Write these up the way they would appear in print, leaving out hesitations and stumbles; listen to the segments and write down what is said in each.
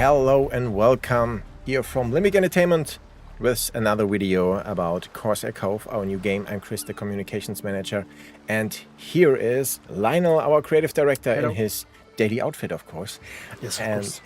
Hello and welcome here from Limbic Entertainment with another video about Corsair Cove, our new game. I'm Chris, the communications manager, and here is Lionel, our creative director. Hello. In his daily outfit, of course. Yes, of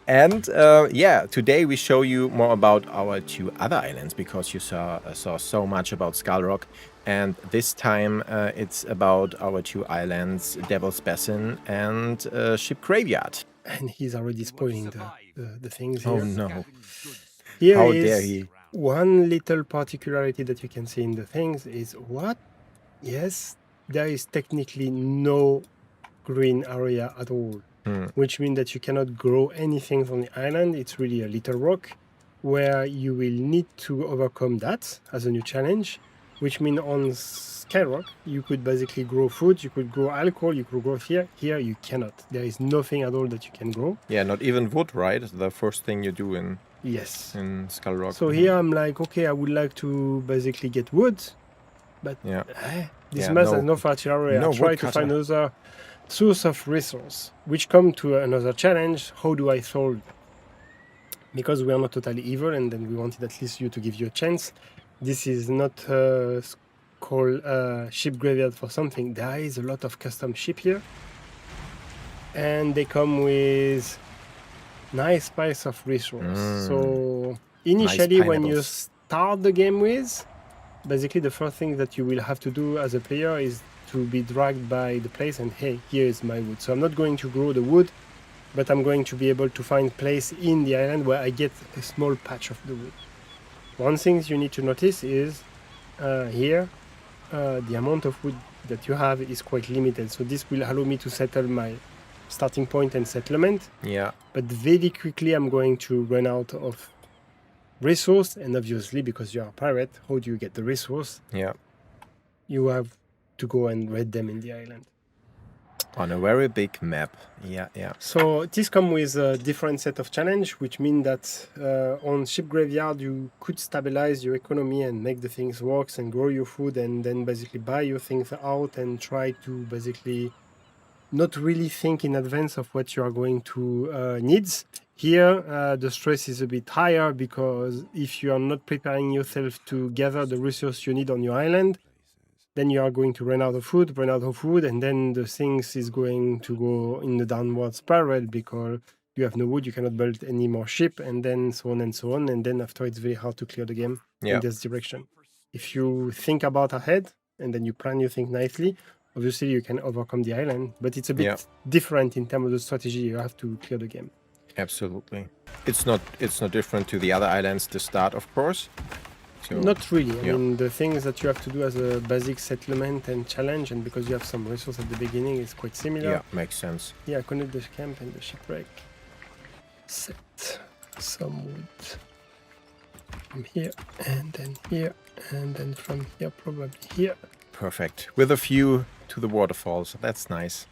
and course. yeah, today we show you more about our two other islands, because you saw so much about Skull Rock, and this time it's about our two islands, Devil's Basin and Ship Graveyard. And he's already spoiling the things here. Oh no. Here How is dare he? one little particularity that you can see in the things is what? Yes, there is technically no green area at all, which means that you cannot grow anything on the island. It's really a little rock where you will need to overcome that as a new challenge, which means on Skyrock you could basically grow food, you could grow alcohol, you could grow here. Here you cannot. There is nothing at all that you can grow. Yeah, not even wood, right? The first thing you do in Skull Rock. So here I'm like, okay, I would like to basically get wood, but this mess has no fertile area. I try to find another source of resource, which come to another challenge. How do I solve? Because we are not totally evil, and then we wanted at least you to give you a chance. This is not called ship graveyard for something. There is a lot of custom ship here, and they come with nice piles of resource. So initially, when you start the game with, basically the first thing that you will have to do as a player is to be dragged by the place and, hey, here is my wood. So I'm not going to grow the wood, but I'm going to be able to find place in the island where I get a small patch of the wood. One thing you need to notice is here the amount of wood that you have is quite limited. So this will allow me to settle my starting point and settlement. Yeah. But very quickly I'm going to run out of resource, and obviously because you are a pirate, how do you get the resource? Yeah. You have to go and raid them in the island. On a very big map. Yeah. So this comes with a different set of challenge, which means that on Ship Graveyard you could stabilize your economy and make the things work and grow your food, and then basically buy your things out and try to basically not really think in advance of what you are going to needs. Here the stress is a bit higher, because if you are not preparing yourself to gather the resource you need on your island, then you are going to run out of food, and then the things is going to go in the downward spiral, because you have no wood, you cannot build any more ship, and then so on and so on, and then after it's very hard to clear the game in this direction. If you think about ahead and then you plan your things nicely, obviously you can overcome the island, but it's a bit different in terms of the strategy. You have to clear the game. Absolutely. It's not different to the other islands to start, of course. So, not really. I mean, the things that you have to do as a basic settlement and challenge, and because you have some resource at the beginning, is quite similar. Yeah, makes sense. Yeah, connect the camp and the shipwreck. Set some wood from here, and then from here, probably here. Perfect. With a view to the waterfalls. That's nice.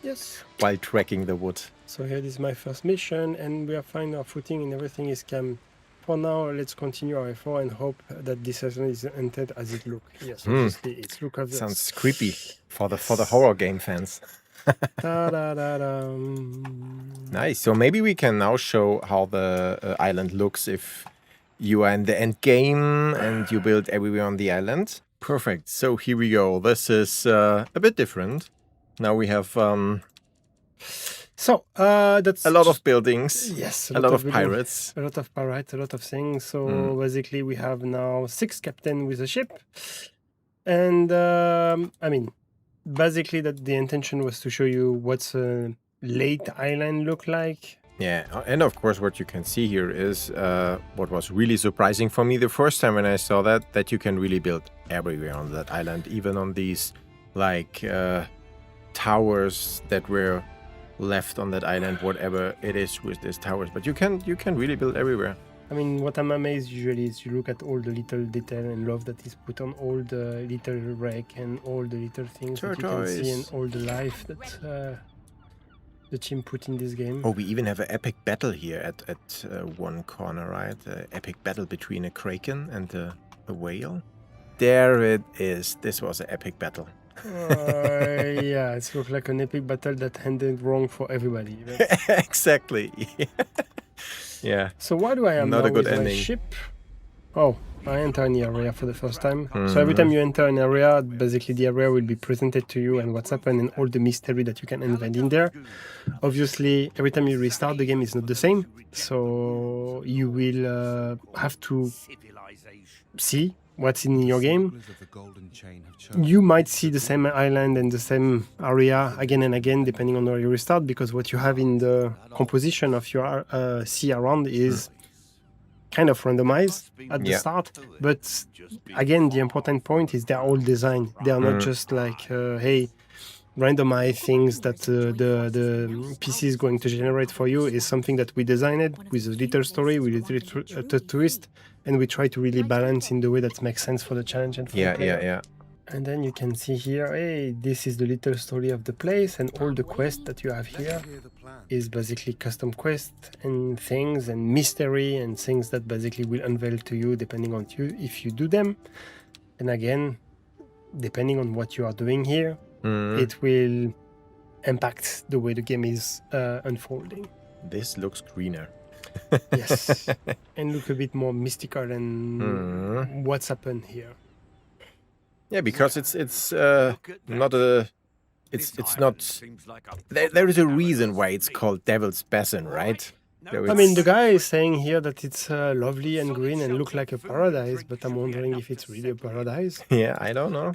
Yes. While tracking the wood. So here is my first mission, and we are finding our footing and everything is calm. For now, let's continue our effort and hope that this island is entered as it looks. Yes, obviously it's look of sounds creepy for the horror game fans. Nice. So maybe we can now show how the island looks if you are in the end game and you build everywhere on the island. Perfect. So here we go. This is a bit different. Now we have that's a lot of buildings. Yes, a lot of pirates. A lot of pirates, a lot of things. So basically we have now 6 captains with a ship. And I mean, basically that the intention was to show you what's a late island look like. Yeah, and of course what you can see here is what was really surprising for me the first time when I saw that you can really build everywhere on that island, even on these like towers that were left on that island, whatever it is with these towers. But you can really build everywhere. I mean, what I'm amazed usually is you look at all the little detail and love that is put on all the little wreck and all the little things that you can see, and all the life that the team put in this game. Oh, we even have an epic battle here at one corner, right? An epic battle between a kraken and a whale. There it is. This was an epic battle. Yeah, it looks like an epic battle that ended wrong for everybody. Exactly. Yeah. So why do I am Not now a good with ending. my ship? Oh, I enter an area for the first time. So every time you enter an area, basically the area will be presented to you and what's happened and all the mystery that you can invent in there. Obviously, every time you restart, the game is not the same. So you will have to see what's in your game. You might see the same island and the same area again and again, depending on where you restart, because what you have in the composition of your sea around is kind of randomized at the start. But again, the important point is they're all designed. They are not just like, hey, randomize things that the PC is going to generate for you. Is something that we designed with a little story, with a twist, and we try to really balance in the way that makes sense for the challenge and for the player. Yeah. And then you can see here, hey, this is the little story of the place, and all the quests that you have here is basically custom quests and things and mystery and things that basically will unveil to you depending on you if you do them. And again, depending on what you are doing here, it will impact the way the game is unfolding. This looks greener. Yes, and look a bit more mystical and what's happened here. Yeah, because it's not a, it's not. There is a reason why it's called Devil's Basin, right? I mean, the guy is saying here that it's lovely and green and look like a paradise, but I'm wondering if it's really a paradise. Yeah, I don't know.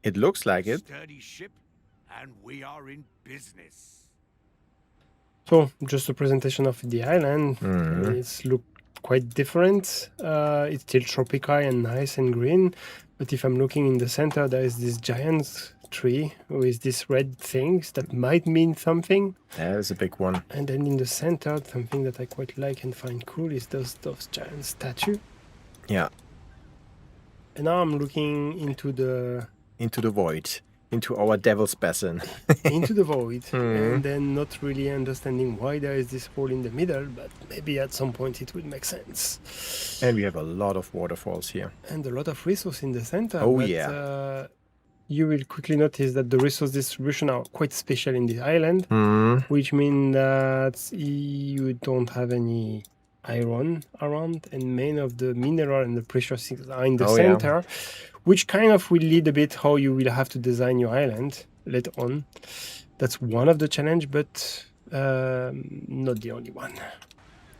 It looks like it. So, just a presentation of the island. It's look quite different. It's still tropical and nice and green, but if I'm looking in the center, there is this giant tree with these red things that might mean something. That is a big one. And then in the center, something that I quite like and find cool is those giant statues. Yeah. And now I'm looking into the void, into our Devil's Basin. into the void, and then not really understanding why there is this hole in the middle, but maybe at some point it will make sense. And we have a lot of waterfalls here. And a lot of resources in the center. Oh, but, yeah. You will quickly notice that the resource distribution are quite special in the island, which means that you don't have any iron around, and many of the mineral and the precious things are in the center, which kind of will lead a bit how you will have to design your island later on. That's one of the challenge, but not the only one.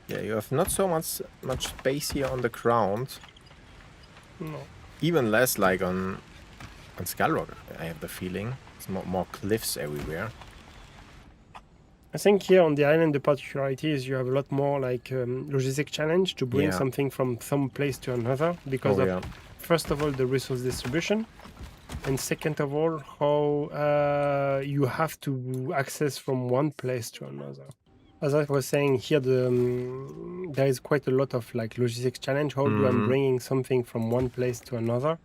Yeah, you have not so much space here on the ground. No. Even less like on Skullrock, I have the feeling. It's more cliffs everywhere. I think here on the island, the particularity is you have a lot more like logistic challenge to bring something from some place to another because of, first of all, the resource distribution, and second of all, how you have to access from one place to another. As I was saying here, there is quite a lot of like logistics challenge. How do I bringing something from one place to another?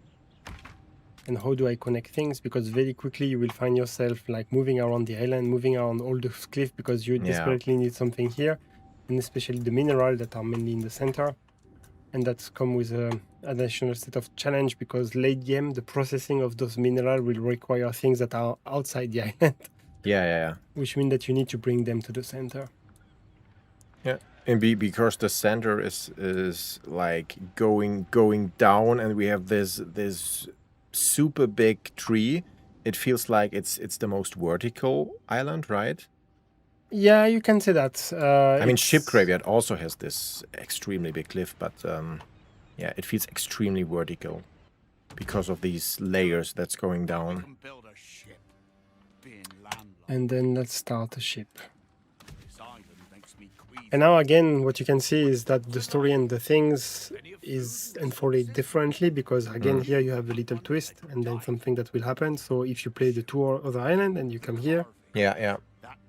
And how do I connect things? Because very quickly you will find yourself like moving around the island, moving around all the cliffs because you desperately need something here, and especially the mineral that are mainly in the center. And that's come with an additional set of challenge because late game, the processing of those minerals will require things that are outside the island. Yeah. Which means that you need to bring them to the center. Yeah. And because the center is like going down, and we have this super big tree, it feels like it's the most vertical island, right? Yeah, you can say that. I mean, Ship Graveyard also has this extremely big cliff, but yeah, it feels extremely vertical because of these layers that's going down. And then let's start a ship. And now again, what you can see is that the story and the things is unfolded differently because again here you have a little twist and then something that will happen. So if you play the two other island and you come here,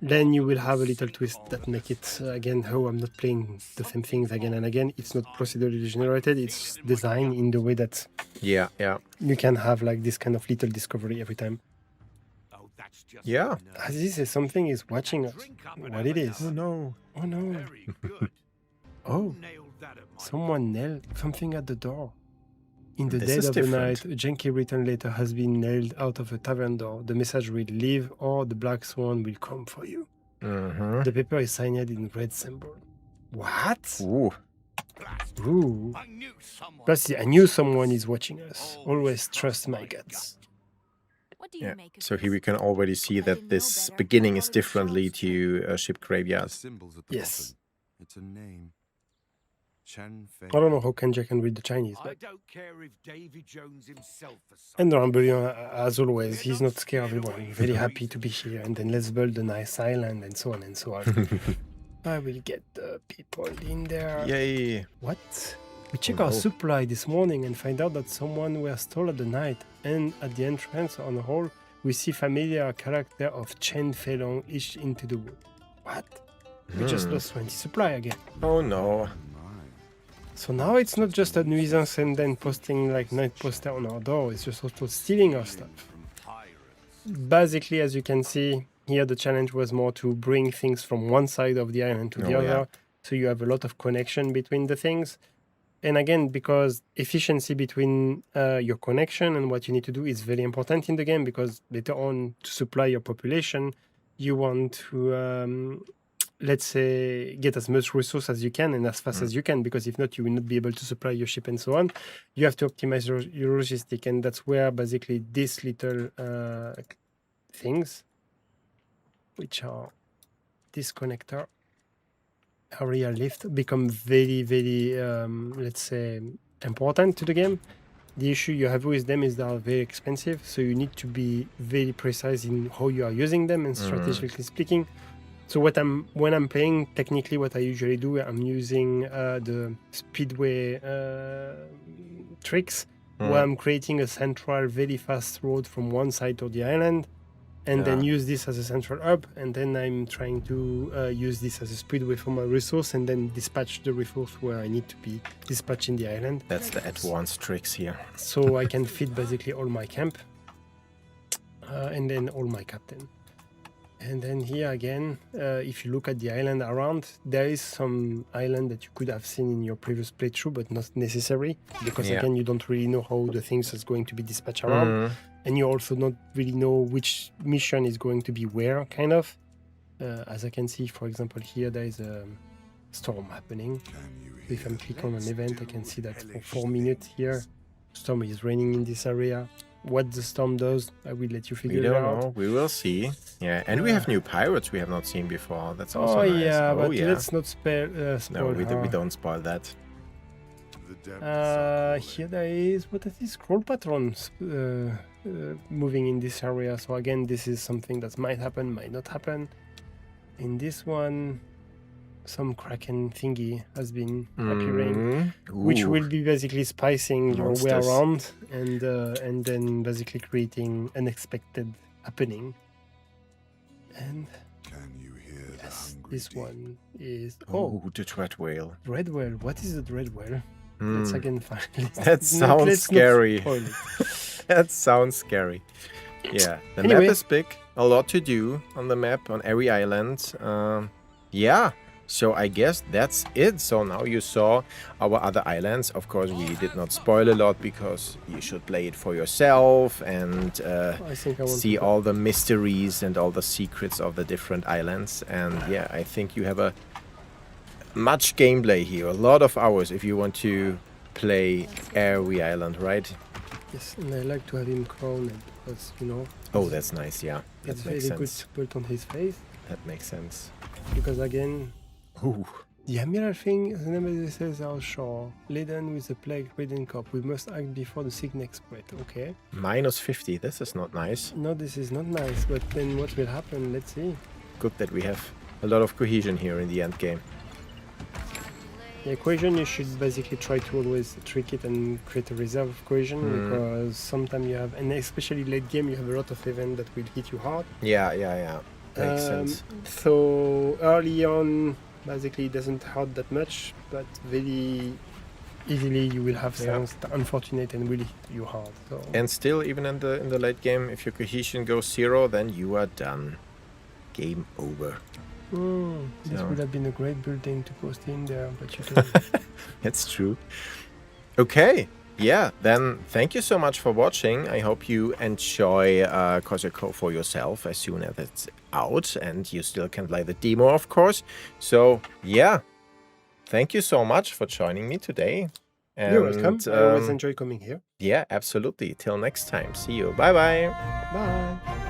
then you will have a little twist that make it again, I'm not playing the same things again and again. It's not procedurally generated, it's designed in the way that you can have like this kind of little discovery every time. Yeah. This is something is watching us. What it is? Oh no. Oh no. Oh. Someone nailed something at the door. In the dead of the night, a janky written letter has been nailed out of a tavern door. The message will leave or the black swan will come for you. The paper is signed in red symbol. What? Ooh. Ooh. Plus, I knew someone is watching us. Always trust my guts. Yeah. So here we can already see that this beginning is differently to ship graveyards. Yes. It's a name. I don't know how Kenja can read the Chinese, but... I don't care if Davy Jones himself And Rambouillet, as always, he's not scared of everyone. Very happy to be here. And then let's build a nice island and so on and so on. I will get the people in there. Yay. What? We check our supply this morning and find out that someone was stole at the night. And at the entrance on the hall, we see familiar character of Chen Feilong each into the wood. What? We just lost 20 supply again. Oh no. So now it's not just a nuisance and then posting like night poster on our door, it's just also stealing our stuff. Basically, as you can see, here the challenge was more to bring things from one side of the island to the other, so you have a lot of connection between the things. And again, because efficiency between your connection and what you need to do is very important in the game, because later on, to supply your population, you want to... let's say, get as much resource as you can and as fast as you can, because if not, you will not be able to supply your ship and so on. You have to optimize your logistic, and that's where basically these little things, which are this connector, area lift, become very, very, let's say, important to the game. The issue you have with them is they are very expensive, so you need to be very precise in how you are using them and strategically speaking. So when I'm playing, technically what I usually do, I'm using the speedway tricks, where I'm creating a central, very fast road from one side to the island, and then use this as a central hub, and then I'm trying to use this as a speedway for my resource, and then dispatch the resource where I need to be dispatched in the island. That's the advanced tricks here. So I can fit basically all my camp, and then all my captain. And then here again, if you look at the island around, there is some island that you could have seen in your previous playthrough, but not necessary, because again, you don't really know how the things is going to be dispatched around, and you also don't really know which mission is going to be where, kind of. As I can see, for example, here there is a storm happening. If I'm clicking on an event, I can see that for 4 minutes here, storm is raining in this area. What the storm does, I will let you figure it out. We don't know. We will see. Yeah, and we have new pirates we have not seen before. That's also nice. Yeah, but let's not spoil. No, we don't spoil that. Here there is, what is this? Scroll patterns moving in this area. So again, this is something that might happen, might not happen. In this one, some kraken thingy has been appearing, which will be basically spicing your way around and then basically creating unexpected happening. And yes, this one is the dread whale. Red whale. What is the dread whale? Let's again find it. That sounds scary. That sounds scary. Yeah, the map is big. A lot to do on the map on every island. Yeah. So I guess that's it. So now you saw our other islands. Of course, we did not spoil a lot because you should play it for yourself and see all the mysteries and all the secrets of the different islands. And yeah, I think you have a much gameplay here, a lot of hours if you want to play every island, right? Yes, and I like to have him crowned because, you know... Oh, that's nice, yeah. That's very good to put on his face. That makes sense. Because again... Ooh. The admiral thing, the name says our shore, laden with a plague-ridden cup. We must act before the sickness spread. Okay. Minus 50. This is not nice. No, this is not nice. But then what will happen? Let's see. Good that we have a lot of cohesion here in the end game. Yeah, cohesion, you should basically try to always trick it and create a reserve of cohesion, because sometimes you have, and especially late game, you have a lot of events that will hit you hard. Yeah. Makes sense. So early on, basically it doesn't hurt that much, but very easily you will have things that unfortunate and will hit you hard. So. And still, even in the late game, if your cohesion goes 0, then you are done. Game over. This would have been a great building to post in there, but you don't. That's true. Okay, yeah, then thank you so much for watching. I hope you enjoy Corsair Cove for yourself as soon as it's out, and you still can play the demo, of course. So yeah, thank you so much for joining me today. And, you're welcome. I always enjoy coming here. Yeah, absolutely. Till next time. See you. Bye-bye. Bye.